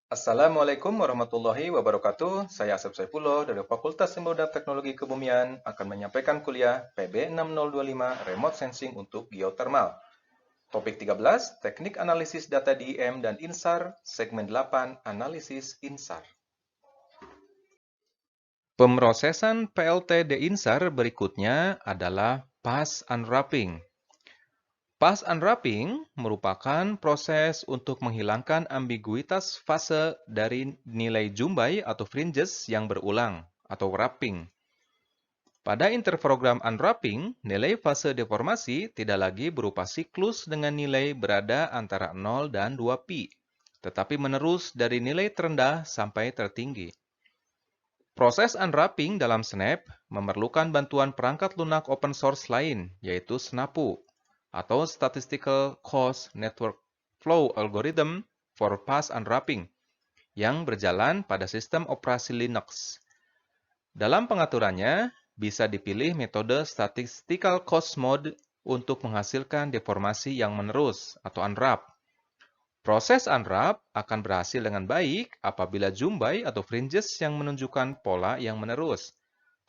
Assalamualaikum warahmatullahi wabarakatuh. Saya Asep Saifullah dari Fakultas Ilmu dan Teknologi Kebumian akan menyampaikan kuliah PB 6025 Remote Sensing untuk Geothermal. Topik 13, Teknik Analisis Data DIM dan INSAR, segmen 8, Analisis INSAR. Pemrosesan PLT de-INSAR berikutnya adalah pass unwrapping. Pass unwrapping merupakan proses untuk menghilangkan ambiguitas fase dari nilai jumbai atau fringes yang berulang atau wrapping. Pada interprogram unwrapping, nilai fase deformasi tidak lagi berupa siklus dengan nilai berada antara 0 dan 2pi, tetapi menerus dari nilai terendah sampai tertinggi. Proses unwrapping dalam Snap memerlukan bantuan perangkat lunak open source lain, yaitu SNAPU, atau Statistical Cost Network Flow Algorithm for Pass Unwrapping, yang berjalan pada sistem operasi Linux. Dalam pengaturannya, bisa dipilih metode Statistical Cost Mode untuk menghasilkan deformasi yang menerus atau unwrap. Proses unwrap akan berhasil dengan baik apabila jumbai atau fringes yang menunjukkan pola yang menerus.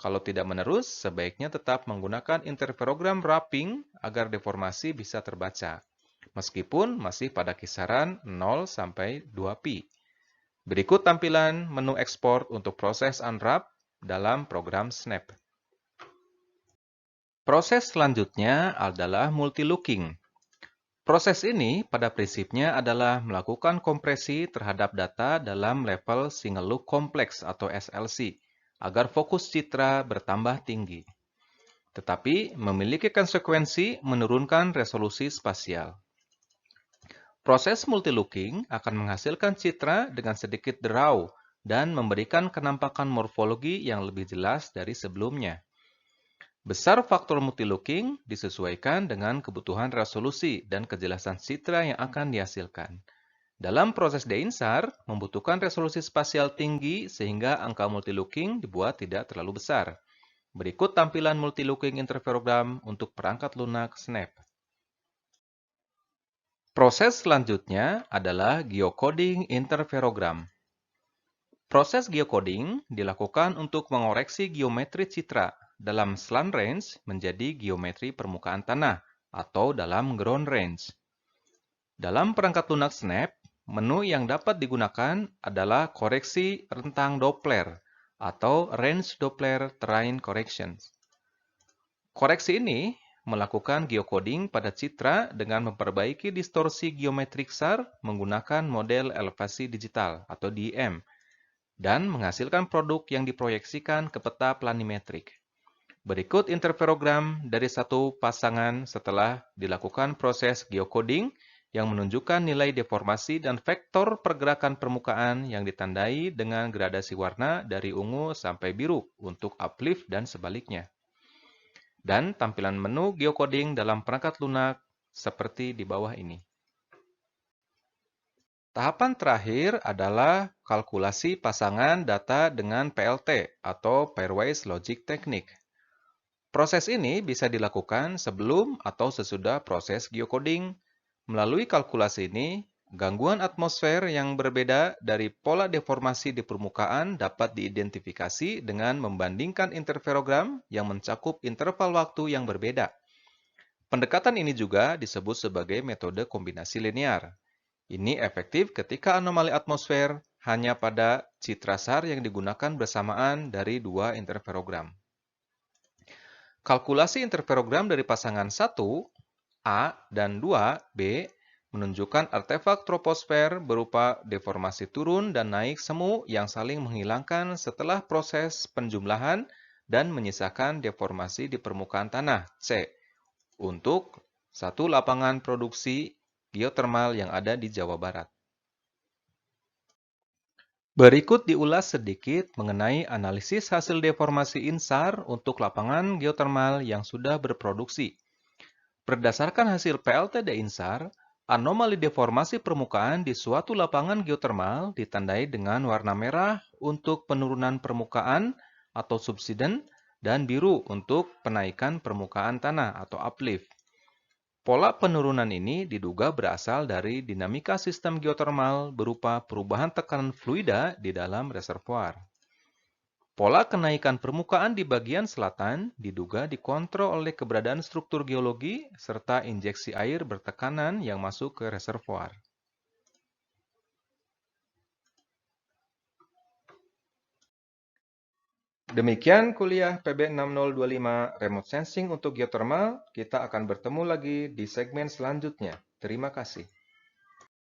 Kalau tidak menerus, sebaiknya tetap menggunakan interferogram wrapping agar deformasi bisa terbaca, meskipun masih pada kisaran 0 sampai 2pi. Berikut tampilan menu ekspor untuk proses unwrap dalam program Snap. Proses selanjutnya adalah multilooking. Proses ini pada prinsipnya adalah melakukan kompresi terhadap data dalam level single look complex atau SLC agar fokus citra bertambah tinggi. Tetapi memiliki konsekuensi menurunkan resolusi spasial. Proses multilooking akan menghasilkan citra dengan sedikit draw dan memberikan kenampakan morfologi yang lebih jelas dari sebelumnya. Besar faktor multilooking disesuaikan dengan kebutuhan resolusi dan kejelasan citra yang akan dihasilkan. Dalam proses de-INSAR, membutuhkan resolusi spasial tinggi sehingga angka multilooking dibuat tidak terlalu besar. Berikut tampilan multilooking interferogram untuk perangkat lunak Snap. Proses selanjutnya adalah geocoding interferogram. Proses geocoding dilakukan untuk mengoreksi geometri citra dalam slant range menjadi geometri permukaan tanah atau dalam ground range. Dalam perangkat lunak Snap, menu yang dapat digunakan adalah koreksi rentang Doppler atau Range Doppler Terrain Corrections. Koreksi ini melakukan geocoding pada citra dengan memperbaiki distorsi geometrik SAR menggunakan model elevasi digital atau DEM dan menghasilkan produk yang diproyeksikan ke peta planimetrik. Berikut interferogram dari satu pasangan setelah dilakukan proses geocoding yang menunjukkan nilai deformasi dan vektor pergerakan permukaan yang ditandai dengan gradasi warna dari ungu sampai biru untuk uplift dan sebaliknya. Dan tampilan menu geocoding dalam perangkat lunak seperti di bawah ini. Tahapan terakhir adalah kalkulasi pasangan data dengan PLT atau Pairwise Logic Technique. Proses ini bisa dilakukan sebelum atau sesudah proses geocoding. Melalui kalkulasi ini, gangguan atmosfer yang berbeda dari pola deformasi di permukaan dapat diidentifikasi dengan membandingkan interferogram yang mencakup interval waktu yang berbeda. Pendekatan ini juga disebut sebagai metode kombinasi linear. Ini efektif ketika anomali atmosfer hanya pada citra SAR yang digunakan bersamaan dari dua interferogram. Kalkulasi interferogram dari pasangan 1A dan 2B menunjukkan artefak troposfer berupa deformasi turun dan naik semu yang saling menghilangkan setelah proses penjumlahan dan menyisakan deformasi di permukaan tanah C untuk satu lapangan produksi geotermal yang ada di Jawa Barat. Berikut diulas sedikit mengenai analisis hasil deformasi INSAR untuk lapangan geotermal yang sudah berproduksi. Berdasarkan hasil PLT de-INSAR, anomali deformasi permukaan di suatu lapangan geotermal ditandai dengan warna merah untuk penurunan permukaan atau subsiden dan biru untuk penaikan permukaan tanah atau uplift. Pola penurunan ini diduga berasal dari dinamika sistem geotermal berupa perubahan tekanan fluida di dalam reservoir. Pola kenaikan permukaan di bagian selatan diduga dikontrol oleh keberadaan struktur geologi serta injeksi air bertekanan yang masuk ke reservoir. Demikian kuliah PB 6025 Remote Sensing untuk Geothermal. Kita akan bertemu lagi di segmen selanjutnya. Terima kasih.